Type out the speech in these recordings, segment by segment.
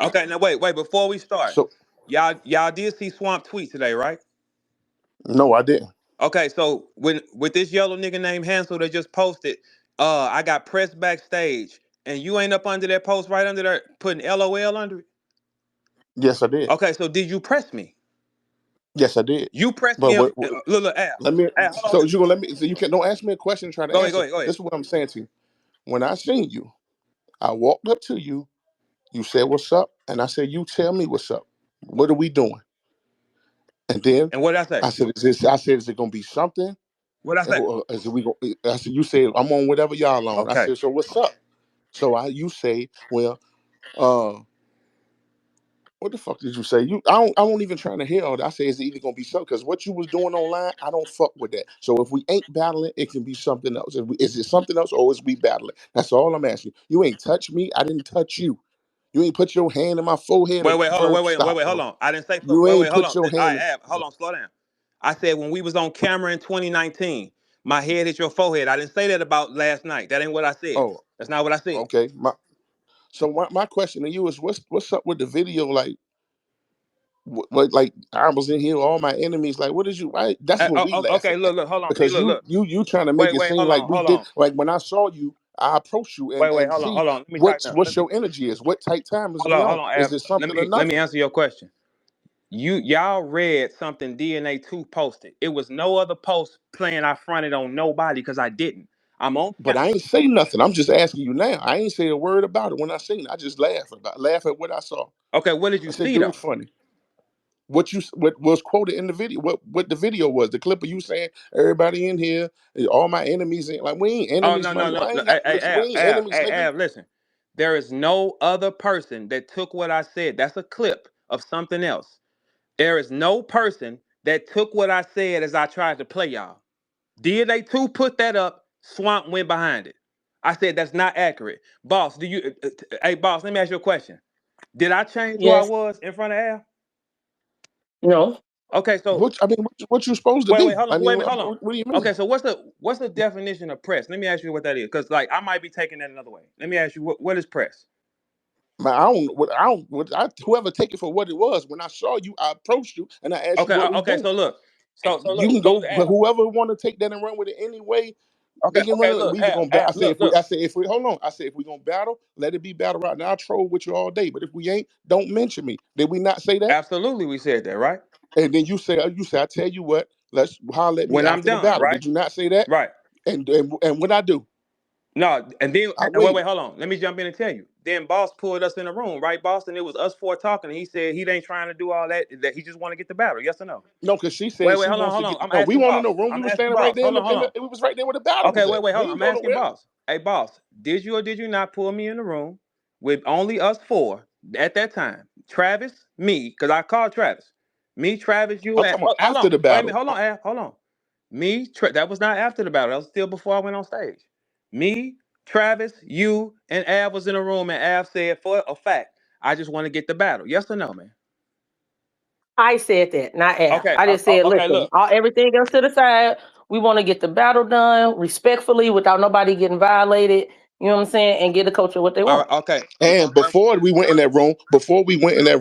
Okay, now wait. Before we start, So y'all did see Swamp tweet today, right? no, I didn't. Okay, so when with this yellow nigga named Hansel that just posted, I got pressed backstage, and you ain't up under that post right under there putting LOL under it. Yes, I did. Okay, so did you press me? Yes, I did. You pressed But me. what Look, let me. Hold on, So listen. you gonna let me? So you can don't ask me a question and try to Go ahead, go answer. ahead, go ahead. This is what I'm saying to you. When I seen you, I walked up to you. You said what's up, and I said you tell me what's up. What are we doing? And then And what did I say? I said, is it gonna be something? What did I say? Or is it we go? I said, you said I'm on whatever y'all on. I Okay. said, so what's up? So you say, well, uh, what the fuck did you say? I won't even trying to hear all that. I say, is it either gonna be something? Because what you was doing online, I don't fuck with that. So if we ain't battling, it can be something else. Is it something else or is we battling? That's all I'm asking. You ain't touch me. I didn't touch you. You ain't put your hand in my forehead, Wait, hold on, bro. Stop, hold bro. on. I didn't say so. You ain't Hold put on. your hand. Hold on, slow down. I said when we was on camera in 2019, my head hit your forehead. I didn't say that about last night. That ain't what I said. Oh, That's not what I said. okay. So my question to you is, what's up with the video? Like I was in here, all my enemies. Like, what is you? Right? That's what we Okay, laughing at hold on. See, because you trying to make it seem hold like on, we hold did. on. Like when I saw you, I approached you and see Hold on. Let me tighten up. what's your energy is. What type time is we Hold on? on, Is Ab. it something or Let me nothing? answer your question. Y'all read something DNA2 posted. It was no other post playing I fronted on nobody because I didn't. I'm on But camera. I ain't say nothing. I'm just asking you now. I ain't say a word about it when I seen it. I just laugh at what I saw. Okay, what did I you said, see dude, though? funny. What was quoted in the video? What the video was? The clip of you saying everybody in here, all my enemies. Like we ain't Oh enemies, no man. no no I no! ain't got listen. We ain't enemies, nigga. Listen. There is no other person that took what I said. That's a clip of something else. There is no person that took what I said as I tried to play y'all. DNA2 put that up. Swamp went behind it. I said that's not accurate. Boss, do you? Hey, boss, let me ask you a question. Did I change who I Yes. was in front of Al? No. Okay, so What you supposed to wait, be? hold on, I wait a mean, minute, hold on. what do you mean? Okay, so what's the definition of press? Let me ask you what that is, because like I might be taking that another way. Let me ask you what is press? Man, whoever take it for what it was. When I saw you, I approached you and I asked you Okay, what we okay. doing. So look, You can look go, to but Al. whoever want to take that and run with it anyway, Okay, they can run okay. it. Look, We either gonna battle. Al. Look. I say if we hold on. I say if we gonna battle, let it be battle right now. I'll troll with you all day. But if we ain't, don't mention me. Did we not say that? Absolutely, we said that, right? And then you say, I tell you what, let's holler at me When I'm after the done, battle. right? Did you not say that? Right. And what I do? No, and then I wait, waited. hold on. Let me jump in and tell you. Then Boss pulled us in the room, right, Boss? And it was us four talking, and he said he ain't trying to do all that. That he just want to get the battle. Yes or no? No, because she said she wants to Hold on. get. I'm No, we asking weren't in Boss. the room. We I'm was asking standing right Boss. there. Hold on, hold on. We was right there where the battle Okay, was at. wait, We hold on. ain't I'm go asking nowhere. Boss. Hey, Boss, did you or did you not pull me in the room with only us four at that time? Travis, me, because I called Travis. Me, Travis, you, I'm and talking about hold after on. the Wait a minute. battle. Hold on, Al. Hold on. That was not after the battle. That was still before I went on stage. Me, Travis, you, and Av was in the room, and Av said for a fact, I just want to get the battle. Yes or no, man? I said that, not Al. Okay, I just said, okay, listen, look. everything else to the side. We want to get the battle done respectfully without nobody getting violated. You know what I'm saying? And get the culture what they All want. right, okay. And before we went in that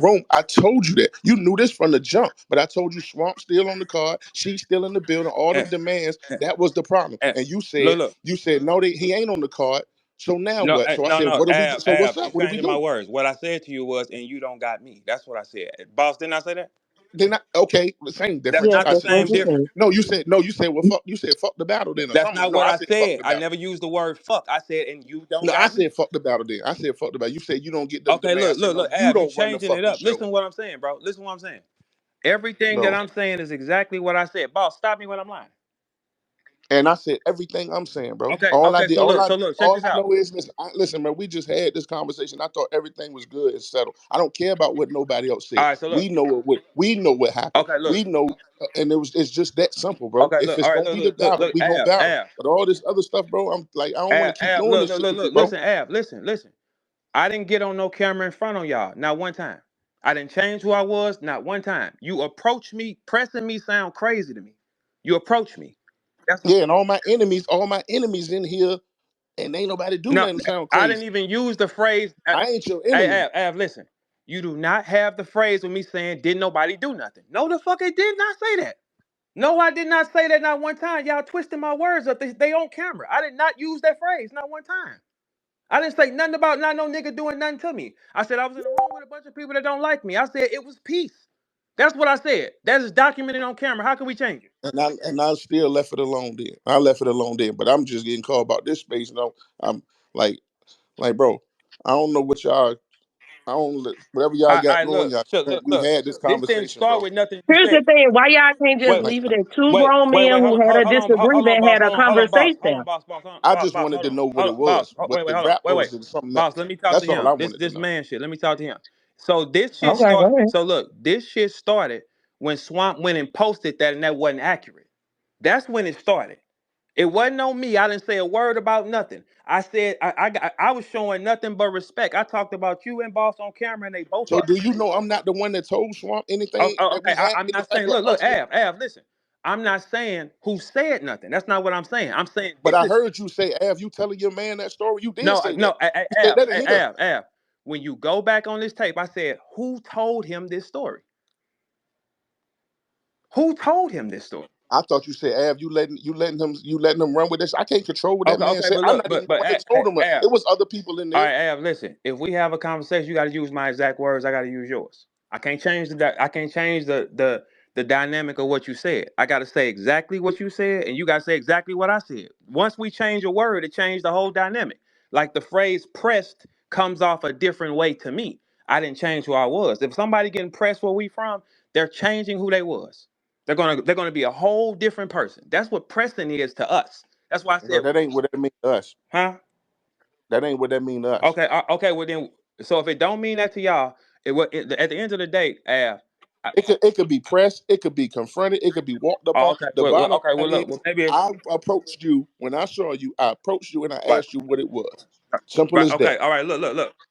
room, I told you that. You knew this from the jump, but I told you Swamp still on the card, she's still in the building, all them Eh, demands. eh, That was the problem. eh. And Look, look. you said no, he ain't on the card. So now No, what? So I no, said, no, what do we do? Ab, So what's Ab, you up? What do we changing my do? words. What I said to you was, and you don't got me. That's what I said. Boss, didn't I say that? Then okay, the same That's difference. Yes, not I the that's said what you same you said difference. said. no, you said well fuck you said fuck the battle then or That's something. not No, what I I said fuck said. the I battle. never used the word fuck. I said, and you don't No, I got me. said fuck the battle then. I said fuck the battle. You said you don't get the Okay, man. I said no, you Ab, you don't run the changing it fucking up. show. Listen to what I'm saying, bro. Listen to what I'm saying. Everything that No. I'm saying is exactly what I said. Boss, stop me when I'm lying. And I said everything I'm saying, bro. Okay, okay. So look, check All this I out. know is listen, man. We just had this conversation. I thought everything was good and settled. I don't care about what nobody else All said. right, so look. We know what happened. Okay, look. We know, and it's just that simple, bro. Okay, If look. it's All right, gonna be the battle, we gonna Ab, battle. Ab, But all this other stuff, bro, I'm like, I don't want to keep doing this shit with you, look. bro. Listen, Ab, listen. I didn't get on no camera in front of y'all, not one time. I didn't change who I was, not one time. You approach me, pressing me sound crazy to me. You approach me. That's what, Yeah, and all my enemies in here, and ain't nobody do no. nothing sound I didn't crazy. even use the phrase. I ain't your Hey, enemy. Listen. You do not have the phrase with me saying, didn't nobody do nothing. No, the fuck it did not say that. No, I did not say that not one time. Y'all twisting my words up. They on camera. I did not use that phrase not one time. I didn't say nothing about not no nigga doing nothing to me. I said I was in a room with a bunch of people that don't like me. I said it was peace. That's what I said. That is documented on camera. How can we change it? And I still left it alone then. I left it alone then. But I'm just getting called about this space. I'm like, bro, I don't know what y'all. I don't whatever y'all got I going. look, Y'all, so look, we look. had this This didn't conversation, start bro. with nothing you Here's said. the thing: why y'all can't just Wait, Like, leave it at two grown men wait. who had a Hold on, disagreement, boss. had a Hold on, conversation? boss. Hold on, I boss. just wanted to know what Hold it on, boss. was, what Wait, the hold on. rap was, and something Boss, else. let me talk to That's all him. I This wanted to this know. man shit. Let me talk to him. So this shit Okay, start. go ahead. So look, this shit started when Swamp went and posted that, and that wasn't accurate. That's when it started. It wasn't on me. I didn't say a word about nothing. I said I was showing nothing but respect. I talked about you and boss on camera, and they both So heard. do you know I'm not the one that told Swamp Oh, anything oh, that okay, we had? I'm not Anybody saying. but Look, us here? Av, listen. I'm not saying who said nothing. That's not what I'm saying. I'm saying But this I is heard you say, Av, you telling your man that story. You did no, say that. no, You said that in here. Av. When you go back on this tape, I said who told him this story? Who told him this story? I thought you said, Av, you letting him run with this. I can't control what that Okay, man okay, said. but I'm look, not even the but one that told him. Av, It was other people in all there. right, Av, listen. If we have a conversation, you got to use my exact words. I got to use yours. I can't change I can't change the dynamic of what you said. I got to say exactly what you said, and you got to say exactly what I said. Once we change a word, it changed the whole dynamic. Like the phrase "pressed" comes off a different way to me. I didn't change who I was. If somebody getting pressed where we from, they're changing who they was. They're gonna be a whole different person. That's what pressing is to us. That's why I Bro, said, that ain't what that mean to us. huh? That ain't what that mean to us. Okay, okay. Well then, so if it don't mean that to y'all, at the end of the day, I, It could be pressed. It could be confronted. It could be walked up oh, on. okay. The bottom Okay. line Well, look. Well, is, maybe it's I approached you when I saw you. I approached you and I right. asked you what it was. Simple Right. as Okay. that. All right. Look.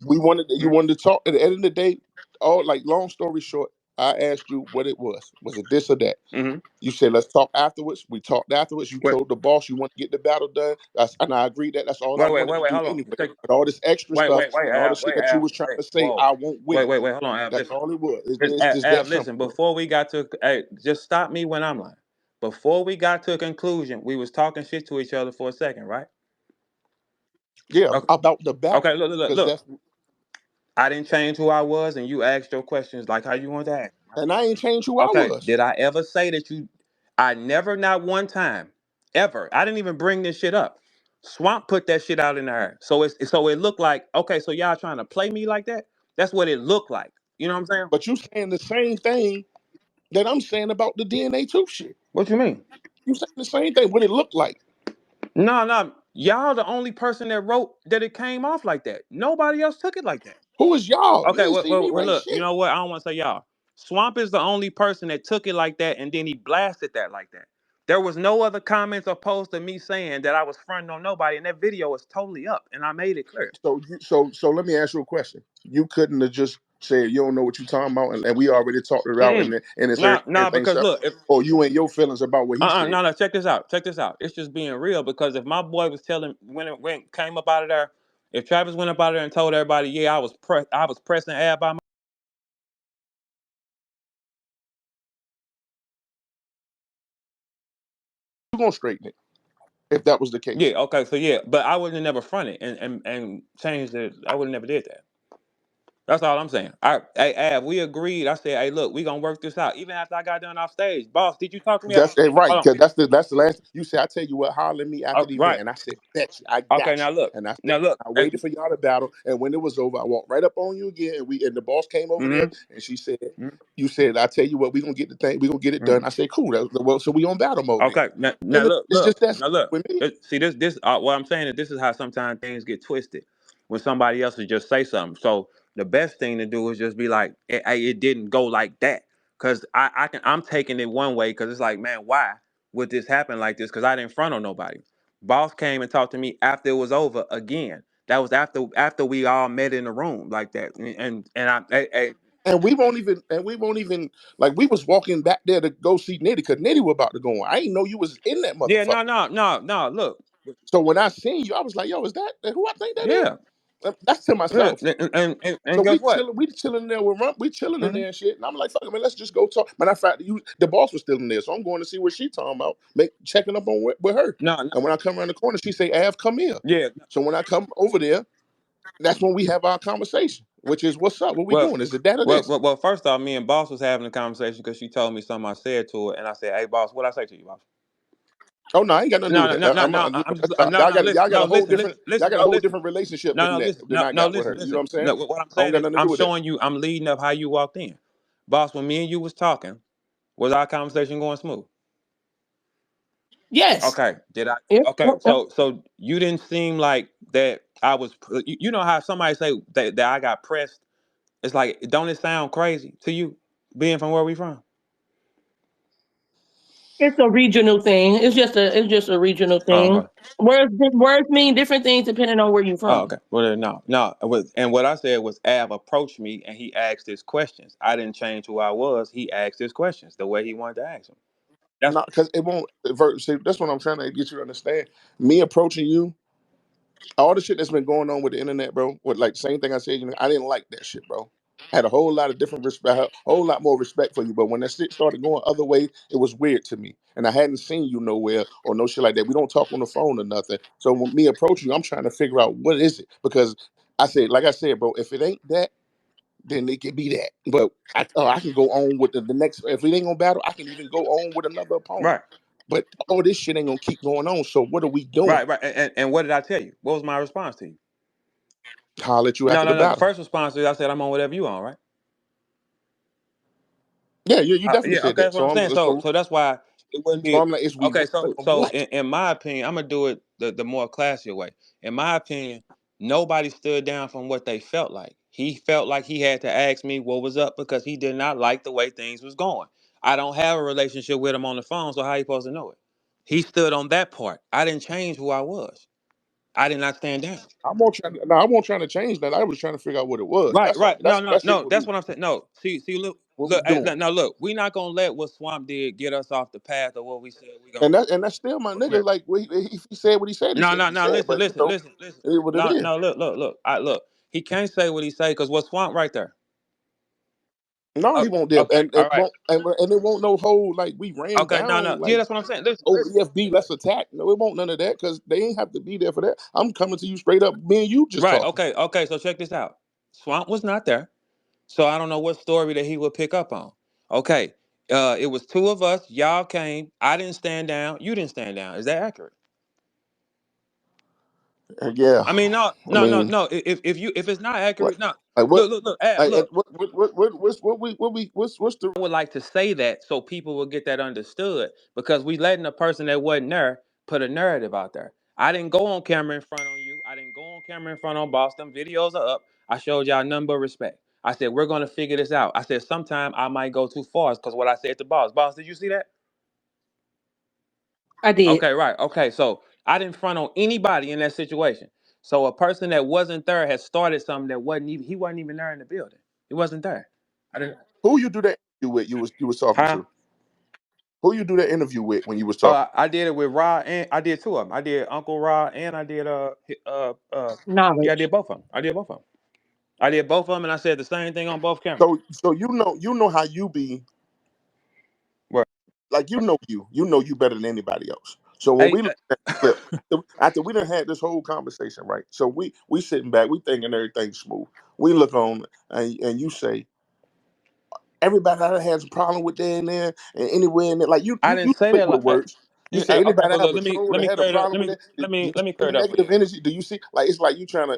You Mhm. wanted to talk. At the end of the day, all like long story short, I asked you what it was. Was it this or that? Mhm. You said let's talk afterwards. We talked afterwards. You Wait. told the boss you want to get the battle done. And I agreed that that's all I wanted to do Hold on. anyway. But all this extra stuff and all the shit that you was trying Wait. to say, Whoa. I won't with. Wait. Hold on, Av. That's Listen. all it was. It's just that Listen. simple, bro. Before we got to, hey, just stop me when I'm lying. Before we got to a conclusion, we was talking shit to each other for a second, right? Yeah, Okay. about the battle Okay. because Look. that's I didn't change who I was, and you asked your questions like how you want to ask. and I ain't changed who I Okay. was. Did I ever say that you? I never, not one time, ever. I didn't even bring this shit up. Swamp put that shit out in the air. So it looked like okay. So y'all trying to play me like that? That's what it looked like. You know what I'm saying? But you saying the same thing that I'm saying about the DNA too shit. What you mean? You saying the same thing. What it looked like. No, no. Y'all the only person that wrote that it came off like that. Nobody else took it like that. Who is y'all? You Okay, ain't see me write look, you shit. know what? I don't want to say y'all. Swamp is the only person that took it like that, and then he blasted that like that. There was no other comments or posts of me saying that I was fronting on nobody, and that video is totally up, and I made it clear. So let me ask you a question. You couldn't have just said you don't know what you're talking about, and we already talked it out, Mm-mm. and it's Nah, everything because set, look, if or you and your feelings about what he said. no, check this out, It's just being real because if my boy was telling when it came up out of there, if Travis went up out of there and told everybody, yeah, I was pressing Ab by my You gonna straighten it if that was the case. yeah, okay, so yeah, but I wouldn't have never fronted and changed it. I would have never did that. That's all I'm saying. Hey, Av, we agreed. I said, hey, look, we gonna work this out. Even after I got done off stage, boss, did you talk to me? That's right, Hold on. because that's the last. You said I tell you what, holler at me after Oh, the event, right. and I said, bet you, I Okay, got you. now look. And I said, Now look. I waited for y'all to battle, and when it was over, I walked right up on you again, and the boss came over there, Mm-hmm. and she said, you said, I tell you what, we gonna get the thing, we gonna get it Mm-hmm. done. I said, cool. Well, so we on battle mode then. Okay. Now And look, it's just that Now simple look. with me. See this. What I'm saying is this is how sometimes things get twisted when somebody else would just say something. So the best thing to do is just be like, it didn't go like that, because I'm taking it one way because it's like, man, why would this happen like this? Because I didn't front on nobody. Boss came and talked to me after it was over again. That was after we all met in the room like that, and And we won't even like we was walking back there to go see Nitty because Nitty was about to go on. I didn't know you was in that yeah, motherfucker. no. Look, So when I seen you, I was like, yo, is that who I think that is? yeah. That's to Yeah, myself. and So guess what? we chilling there with Rump, we chilling in Hmm. there and shit. And I'm like, fuck it, man, let's just go talk. Matter of fact, the boss was still in there, so I'm going to see what she talking about, checking up on with her. No, no, And when I come around the corner, she say, Av, come here. yeah. So when I come over there, that's when we have our conversation, which is what's up, what we Well, doing? Is it that or this? well. First off, me and Boss was having a conversation because she told me something I said to her, and I said, "Hey, Boss, what I say to you, Boss?" Oh no, I ain't got nothing to do No, with no, that. no, no, no. I'm just no, Y'all no. got Listen, y'all got no, a whole listen, different listen, listen. y'all got a No, whole listen. different relationship No, than no, that listen. than No, I no, got with her. listen, You know what listen. I'm saying? No, what I'm I don't saying got is, nothing to do I'm with that. showing you, I'm leading up how you walked in, Boss. When me and you was talking, was our conversation going smooth? Yes. Okay, did I? Yep, Okay, yep, yep. so you didn't seem like that. I was. You know how somebody say that I got pressed. It's like, don't it sound crazy to you, being from where we from? It's a regional thing. It's just a regional Oh, thing. okay. Words mean different things depending on where you're Oh, from. okay. Well, then, no, no. And what I said was, Av approached me and he asked his questions. I didn't change who I was. He asked his questions the way he wanted to ask them. That's Not because it won't. See, that's what I'm trying to get you to understand. Me approaching you, all the shit that's been going on with the internet, bro. With like same thing I said, I didn't like that shit, bro. I had a whole lot of different respect, a whole lot more respect for you. But when that shit started going other way, it was weird to me. And I hadn't seen you nowhere or no shit like that. We don't talk on the phone or nothing. So when me approaching you, I'm trying to figure out what is it because like I said, bro, if it ain't that, then it can be that. But I can go on with the next. If we ain't gonna battle, I can even go on with another opponent. right, But all this shit ain't gonna keep going on. So what are we doing? right, right. And what did I tell you? What was my response to you? Holler at you No, after the no, no. The battle. first response is I said I'm on whatever you on, right? Yeah, you definitely Yeah, said okay, that. that's what I'm saying. So that's why it wouldn't So be I'm like, is we okay. running So or so what? in my opinion, I'm gonna do it the more classier way. In my opinion, nobody stood down from what they felt like. He felt like he had to ask me what was up because he did not like the way things was going. I don't have a relationship with him on the phone, so how you supposed to know it? He stood on that part. I didn't change who I was. I did not stand down. I won't trying to change that. I was trying to figure out what it was. Right, That's all. right. No, no, That's it no. with That's me. what I'm saying. No, see, look, What we look. Hey, doing? now, look. We're not gonna let what Swamp did get us off the path of what we said we gonna. And that's still my nigga. Like he said what he said. He No, said no, what he no. said. Listen, But listen, listen, listen. it is what it No, is. no. Look. I look. He can't say what he say because what Swamp right there. No, he won't dip, Okay, all right. and it won't no whole like we ran Okay, no, no. down Yeah, like that's what I'm saying. Listen, oh listen. EFB let's attack. No, it won't none of that because they ain't have to be there for that. I'm coming to you straight up. Me and you just Right. talking. Okay. Okay. So check this out. Swamp was not there, so I don't know what story that he would pick up on. Okay. It was two of us. Y'all came. I didn't stand down. You didn't stand down. Is that accurate? Yeah, I mean, no, I no, no, mean no. If it's not what accurate, no. like what Look, like look. what's the I would like to say that so people will get that understood because we letting a person that wasn't there put a narrative out there. I didn't go on camera in front on you. I didn't go on camera in front on Boston. Videos are up. I showed y'all nothing but respect. I said we're gonna figure this out. I said sometime I might go too far because what I said to Boss. Boss, did you see that? I did. Okay, right. Okay, so I didn't front on anybody in that situation. So a person that wasn't there has started something that wasn't even he wasn't even there in the building. He wasn't there. I didn't. who you do that interview with you was talking Huh? to? Who you do that interview with when you was Oh, talking? I did it with Ra and I did two of them. I did Uncle Ra and I did yeah, I Knowledge. did both of them. I did both of them. I did both of them and I said the same thing on both cameras. So you know how you be Where like you better than anybody else. So when hey we look at the clip after we done had this whole conversation, right? So we sitting back, we thinking everything's smooth. We look on and you say everybody that has a problem with there and there and anywhere in there, like I you didn't say play that with like words. You say okay, anybody but that have look, a troll let that me had a clear it up. problem with it. Do you Let me see clear it the up for you. negative energy? Do you see like it's like you trying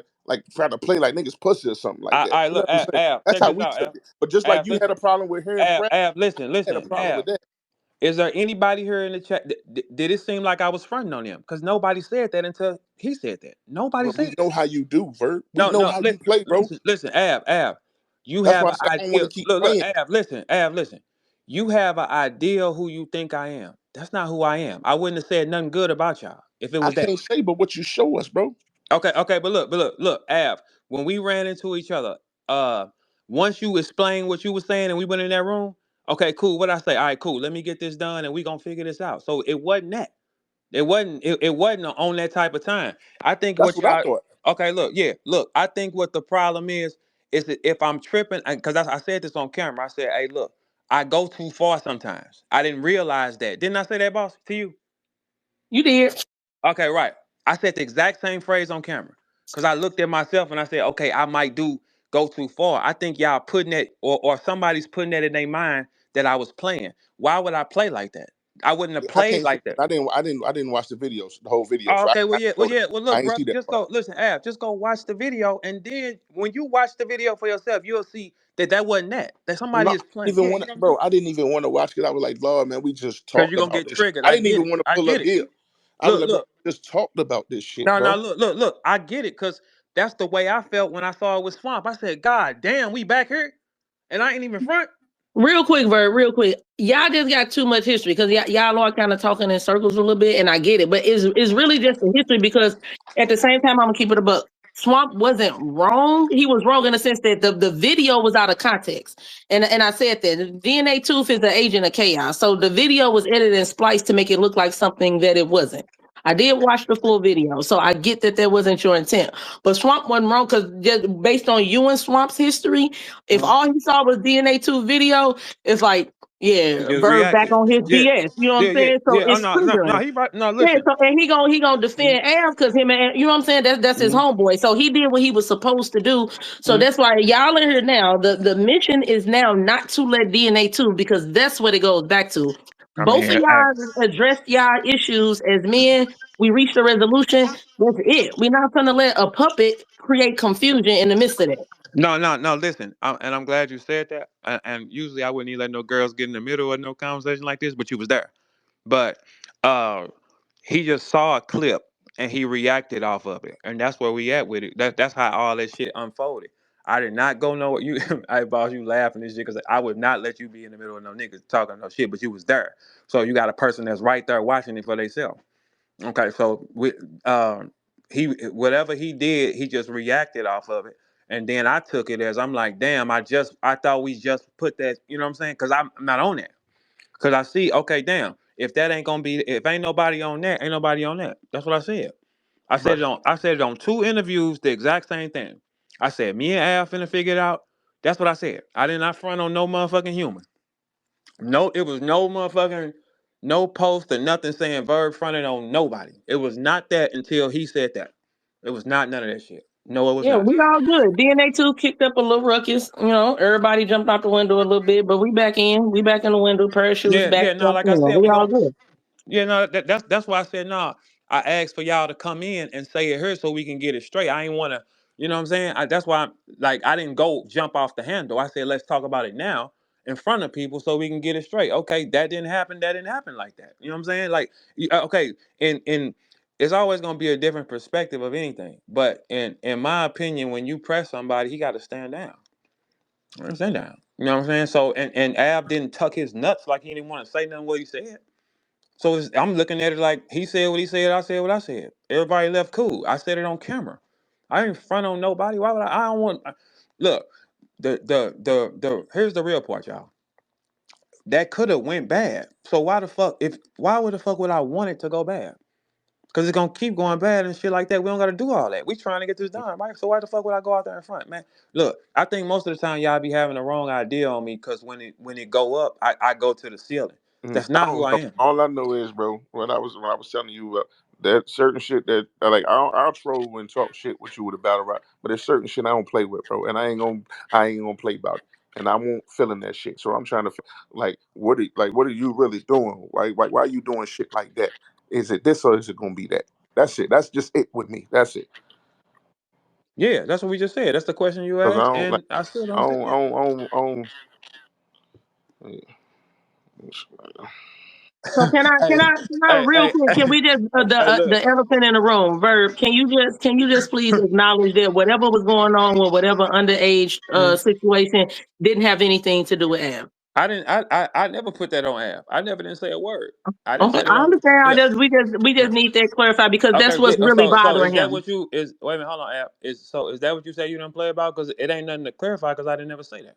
to play like niggas pussy or something like that? I You know look what I'm saying? Av, That's check how this we out, took Av. it. But just like Av, you had listen. a problem with hearing Frank, Listen, I had a listen, problem Av. with that. Is there anybody here in the chat? Did it seem like I was fronting on them? Because nobody said that until he said that. Nobody But we said know that. how you do, Vert. We No, know no, how you play, bro. listen, Av. You That's have why I an said I don't want idea. to keep Look, playing. Listen. You have an idea who you think I am. That's not who I am. I wouldn't have said nothing good about y'all if it I was that. can't say, but what you show us, bro. Okay, but look, Av. When we ran into each other, uh, once you explained what you were saying and we went in that room, okay, cool. What I say? All right, cool. Let me get this done and we gonna figure this out. So it wasn't that. It wasn't on that type of time. I think That's what what I y'all thought. Okay, look, yeah, look. I think what the problem is that if I'm tripping, because I said this on camera. I said, "Hey, look, I go too far sometimes. I didn't realize that. Didn't I say that, boss, to you?" You did. Okay, right. I said the exact same phrase on camera because I looked at myself and I said, "Okay, I might do go too far." I think y'all putting that, or somebody's putting that in their mind that I was playing. Why would I play like that? I wouldn't have Yeah, I played can't say like that. I didn't watch the videos, the whole video. Oh, So okay, I know that. well, I look, ain't bro, see that just part. go listen, Ab, just go watch the video, and then when you watch the video for yourself, you'll see that that wasn't that. That somebody No, is playing. even Yeah, want you know what I'm saying? bro. I didn't even want to watch it. I was like, Lord, man, we just Because talked you're gonna about get this. triggered. I I didn't get even it. want to I pull up get it. here. I was Look, like, bro, look. we just talked about this shit, No, no, bro. look. I get it, cause that's the way I felt when I saw it was Swamp. I said, God damn, we back here, and I ain't even front. Real quick, Verb, real quick. Y'all just got too much history because y'all are kind of talking in circles a little bit, and I get it. But it's really just a history because at the same time, I'm gonna keep it a buck. Swamp wasn't wrong. He was wrong in the sense that the video was out of context. And I said that DNA Tooth is an agent of chaos. So the video was edited and spliced to make it look like something that it wasn't. I did watch the full video, so I get that that wasn't your intent. But Swamp wasn't wrong because just based on you and Swamp's history, if Mhm. all he saw was DNA 2 video, it's like, He yeah, just Verb back reacted. on his Yeah, BS. You know what I'm yeah. saying? So Yeah. Oh it's no, no, no. triggering. He right. No, Yeah, listen. so and he gonna Mhm, defend Av because him and you know what I'm saying. That's his mhm, homeboy. So he did what he was supposed to do. So mhm. that's why y'all in here now. The mission is now not to let DNA 2 because that's what it goes back to. I Both of mean, y'all addressed y'all issues as men. We reached a resolution. That's it. We're not gonna let a puppet create confusion in the midst of that. no. Listen, and I'm glad you said that. And usually I wouldn't even let no girls get in the middle of no conversation like this, but you was there. But uh, he just saw a clip and he reacted off of it, and that's where we at with it. That's how all that shit unfolded. I did not go nowhere. You, I boss, you laughing this shit because I would not let you be in the middle of no niggas talking no shit, but you was there. So you got a person that's right there watching it for themselves. Okay, so um, he whatever he did, he just reacted off of it, and then I took it as I'm like, damn, I thought we just put that, you know what I'm saying? Because I'm not on that. Because I see, okay, damn, if that ain't gonna be, if ain't nobody on that, ain't nobody on that. That's what I said. Right. I said it on two interviews, the exact same thing. I said me and Al finna figure it out. That's what I said. I did not front on no motherfucking human. No, it was no motherfucking no post or nothing saying Verb fronted on nobody. It was not that until he said that. It was not none of that shit. No, it was Yeah, not. we all good. DNA 2 kicked up a little ruckus. You know, everybody jumped out the window a little bit, but we back in. We back in the window. Parachutes Yeah, back yeah. No, up. like You I know, said, we we all gonna. good. Yeah, no. That's why I said no. I asked for y'all to come in and say it here so we can get it straight. I ain't want to. You know what I'm saying? That's why like I didn't go jump off the handle. I said let's talk about it now in front of people so we can get it straight. Okay, that didn't happen. That didn't happen like that. You know what I'm saying? Like, okay, in it's always gonna be a different perspective of anything. But in my opinion, when you press somebody, he got to stand down. Stand down. You know what I'm saying? So and Ab didn't tuck his nuts like he didn't want to say nothing what he said. So I'm looking at it like he said what he said. I said what I said. Everybody left cool. I said it on camera. I ain't front on nobody. Why would I? I don't want. Look, the here's the real part, y'all. That could have went bad. So why the fuck if why would the fuck would I want it to go bad? Cause it's gonna keep going bad and shit like that. We don't gotta do all that. We trying to get this done, right? So why the fuck would I go out there in front, man? Look, I think most of the time y'all be having the wrong idea on me because when it go up, I go to the ceiling. That's I not who don't I know. am. All I know is, bro, when I was telling you that certain shit that like I'll troll and talk shit with you with a battle rap, but there's certain shit I don't play with, bro, and I ain't gonna play about it, and I won't feeling that shit. So I'm trying to what are you really doing? Why are you doing shit like that? Is it this or is it gonna be that? That's it. That's just it with me. That's it. Yeah, that's what we just said. That's the question you Cause I asked, don't like and I still I don't say don't I yeah. don't, I don't, So Hey, can I real hey, quick? Can hey, we just hey, the look. elephant in the room, Verb? Can you just please acknowledge that whatever was going on with whatever underage Mhm. situation didn't have anything to do with Ab? I didn't. I never put that on app. I never didn't say a word. I didn't Okay, say that I on. understand. Yeah. We just need that clarified because that's Okay. what's really So is bothering that him. what you is? Wait a minute. Hold on, app. Is that what you say you didn't play about? Because it ain't nothing to clarify. Because I didn't never say that.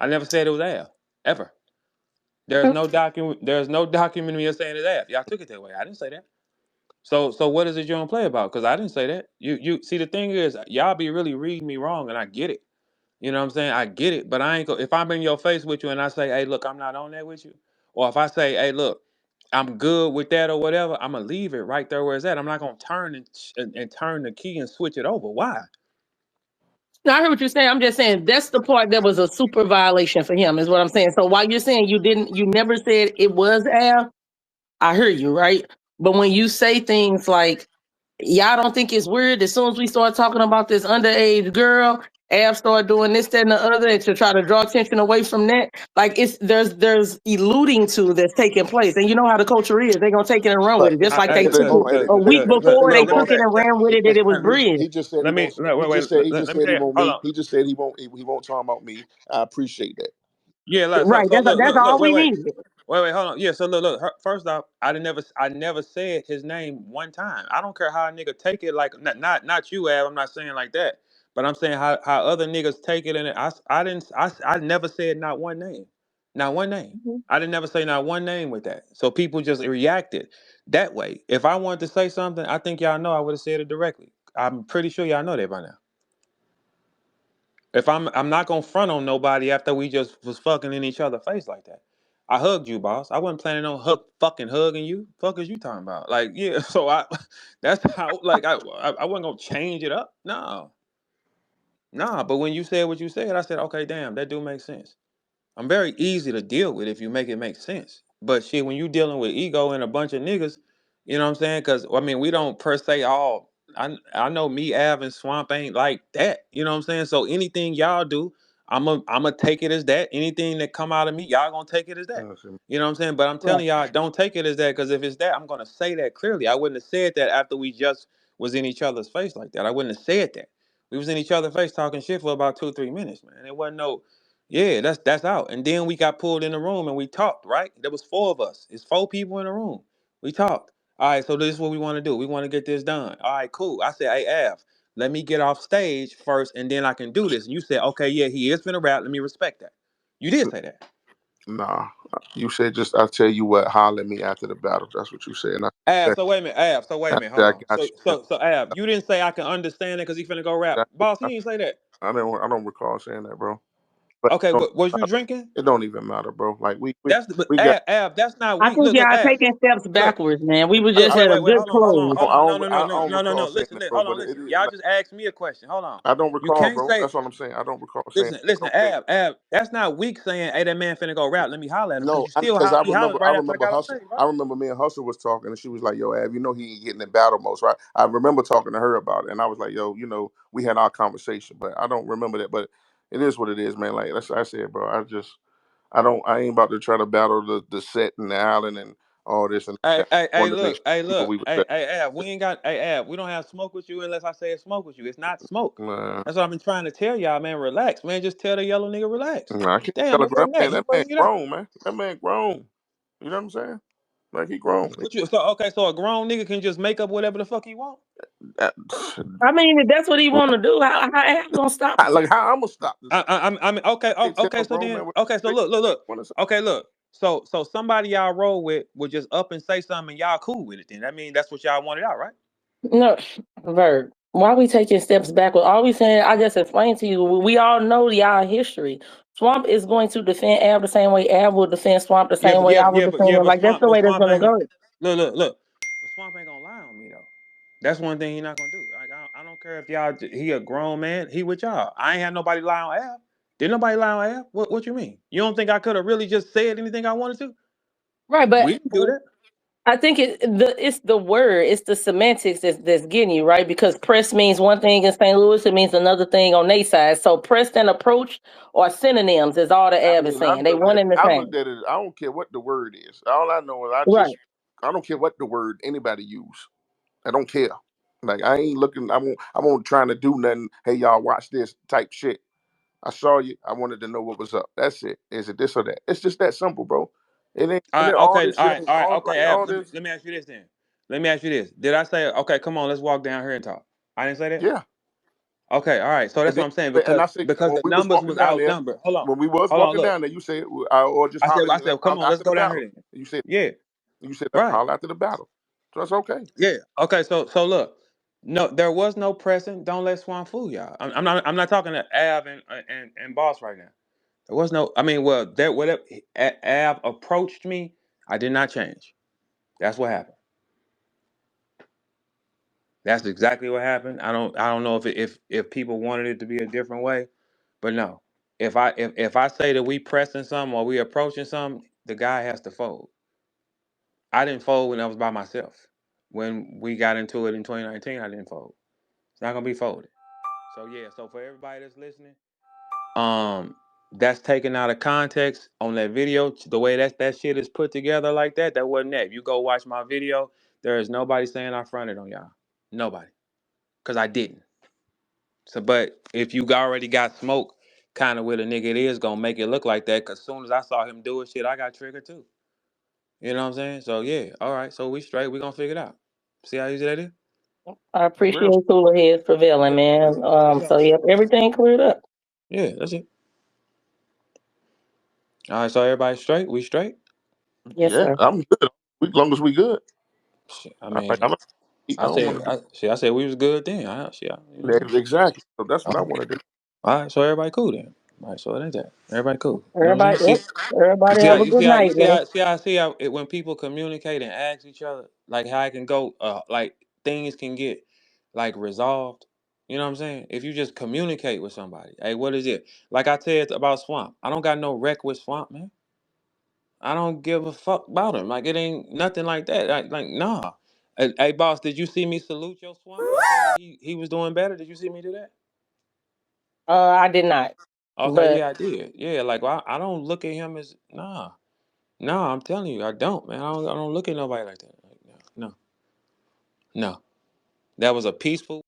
I never said it was app ever. There's no document. There's no document of me saying it's app. Y'all took it that way. I didn't say that. So what is it you don't play about? Because I didn't say that. You see the thing is y'all be really reading me wrong, and I get it. You know what I'm saying? I get it, but I ain't go. If I'm in your face with you and I say, hey, look, I'm not on that with you, or if I say, hey, look, I'm good with that or whatever, I'm gonna leave it right there where it's at. I'm not gonna turn and turn the key and switch it over. Why? Now, I heard what you're saying. I'm just saying that's the part that was a super violation for him, is what I'm saying. So while you're saying you never said it was Al, I hear you, right? But when you say things like, y'all don't think it's weird, as soon as we start talking about this underage girl, Av started doing this, that, and the other, and to try to draw attention away from that. Like it's there's eluding to that's taking place. And you know how the culture is. They're gonna take it and run with But it. Just like they Hey, took hold it on, a week before, they look, let me took boss. it say, and ran with it that it was bridge. He just said he let me won't. wait, He wait, just said let me he tell you. won't Hold me. on. He just said he won't talk about me. I appreciate that. Yeah, like, Right. That's all we wait, needed. hold on. Yeah, so look. First off, I never said his name one time. I don't care how a nigga take it. Like, not you, Ab. I'm not saying like that, but I'm saying how other niggas take it. And I never said not one name, not one name. I didn't never say not one name with that. So people just reacted that way. If I wanted to say something, I think y'all know I would have said it directly. I'm pretty sure y'all know that by now. If I'm not gonna front on nobody after we just was fucking in each other's face like that. I hugged you, boss. I wasn't planning on fucking hugging you. Fuck is you talking about? Like, yeah, so that's how like I wasn't gonna change it up. No. Nah, but when you said what you said, I said, okay, damn, that do make sense. I'm very easy to deal with if you make it make sense. But shit, when you dealing with ego and a bunch of niggas, you know what I'm saying? Because I mean, we don't per se all. I know me, Av, and Swamp ain't like that. You know what I'm saying? So anything y'all do, I'm a take it as that. Anything that come out of me, y'all gonna take it as that. You know what I'm saying? But I'm Right. telling y'all, don't take it as that because if it's that, I'm gonna say that clearly. I wouldn't have said that after we just was in each other's face like that. I wouldn't have said that. We was in each other's face talking shit for about 2 or 3 minutes, man. It wasn't no yeah, that's out. And then we got pulled in the room and we talked, right? There was four of us. It's four people in the room. We talked. All right, so this is what we want to do. We want to get this done. All right, cool. I said, hey, Av, let me get off stage first and then I can do this. And you said, okay, yeah, he is finna rap. Let me respect that. You did say that. Nah, you said just I'll tell you what. Holler at me after the battle. That's what you said. And Av, so wait a minute. Av, so wait a minute. Hold I on. got you. So Av, you didn't say I can understand it because he finna go rap. Boss, he didn't say that. I don't recall saying that, bro. But Okay, was you drinking? it don't even matter, bro. Like That's the but we got. Av, that's not I weak. think Look, y'all Av. taking steps Look. backwards, man. We were just Wait, at a wait, good close. No, I don't no. recall saying Listen, that, bro. hold on, But listen. it Y'all like just asked me a question. Hold on. I don't You recall, can't bro. say, That's what I'm saying. I don't recall saying. listen, Ab, that's not weak saying, hey, that man finna go rap. Let me holler at him. Because No, you still because he hollered I right after I remember got off Hustle. stage, bro. I remember me and Hustle was talking, and she was like, "Yo, Av, you know he ain't getting in battle most, right?" I remember talking to her about it, and I was like, "Yo, you know, we had our conversation, but I don't remember that." But it is what it is, man. Like that's I said, bro. I ain't about to try to battle the set and the island and all this and that. Wanted to make sure you know we was back. Hey, Ab, we ain't got, hey, Ab, we don't have smoke with you unless I say it's smoke with you. It's not smoke. Nah, That's what I've been trying to tell y'all, man. Relax, man. Just tell the yellow nigga relax. nah, I can't Damn, it telegram, wasn't that. man. He That man bringing it up. grown, man. That man grown. You know what I'm saying? Like he grown. What you, so okay, so a grown nigga can just make up whatever the fuck he want. That- I mean, if that's what he want to do, how Av gonna stop him? like how I'm gonna stop this? I mean, okay, I can't tell okay. a So grown then, man what okay. So to look. want to say. Okay, look. So somebody y'all roll with would just up and say something, and y'all cool with it. Then I mean, that's what y'all wanted out, right? No, Verb. Why we taking steps backward? All we saying, I just explained to you. We all know y'all history. Swamp is going to defend Av the same way Av will defend Swamp the same way I would defend him. Like that's the way that's Swamp gonna ain't gonna go. look. But Swamp ain't gonna lie on me though. That's one thing he not gonna do. Like I don't care if y'all he a grown man. He with y'all. I ain't had nobody lie on Av. Did nobody lie on Av? What you mean? You don't think I could have really just said anything I wanted to? Right, but We didn't do that. I think it's the word, it's the semantics that's getting you right because press means one thing in St. Louis, it means another thing on their side. So press and approach are synonyms, is all the I Av is mean, saying. They one and the I looked same. at it. I don't care what the word is. All I know is Right. I don't care what the word anybody use. I don't care. Like I ain't looking. I won't trying to do nothing. Hey y'all, watch this type shit. I saw you. I wanted to know what was up. That's it. Is it this or that? It's just that simple, bro. It ain't. All And right, then all okay, this shit ain't all right, all okay, like Ab. all this. Let me ask you this then. Let me ask you this. Did I say okay? Come on, let's walk down here and talk. I didn't say that. Yeah. Okay, all right. So And that's what then I'm saying and because I said because when the we was numbers walking was down there, outnumbered. when we was Hold on, walking look. down there, you said or just holler I said, come on, let's after the go down here battle. then. You said Yeah, you said right. holler after the battle. So that's okay. Yeah. Okay. So look, no, there was no pressing. Don't let Swan fool y'all. I'm not talking to Av and Boss right now. There was no. I mean, well, there whatever Av approached me, I did not change. That's what happened. That's exactly what happened. I don't know if people wanted it to be a different way, but no. If I say that we pressing something or we approaching something, the guy has to fold. I didn't fold when I was by myself. When we got into it in 2019, I didn't fold. It's not gonna be folded. So yeah. So for everybody that's listening, um, that's taken out of context on that video. The way that shit is put together like that, that wasn't that. If you go watch my video, there is nobody saying I fronted on y'all. Nobody, cause I didn't. So, but if you already got smoke, kind of with a nigga, it is gonna make it look like that. Cause soon as I saw him do it, shit, I got triggered too. You know what I'm saying? So yeah, all right. So we straight. We gonna figure it out. See how easy that is? I appreciate Real. cooler heads prevailing, man. So yep, everything cleared up. Yeah, that's it. All right. So everybody straight. We straight. Yes, Yeah, sir. I'm good. As long as we good. Shit, I I, mean, I, I don't said, want to I said we was good then. Shit, you know what I'm be saying? exactly. So that's what I All right. want to do. All right. So everybody cool then. All right. So it ain't that. Everybody cool. You know what I'm Everybody, saying? yep. Everybody have a You see good how you night, see man. how see how see how when people communicate and ask each other, like how it can go, like things can get like resolved. You know what I'm saying? If you just communicate with somebody, hey, what is it? Like I said about Swamp, I don't got no wreck with Swamp, man. I don't give a fuck about him. Like it ain't nothing like that. Like nah. Hey, boss, did you see me salute your Swamp and say that he was doing better? Did you see me do that? I did not, Okay, but yeah, I did. Yeah, like well, I don't look at him as nah. No, I'm telling you, I don't, man. I don't look at nobody like that. Like, no, no, no. That was a peaceful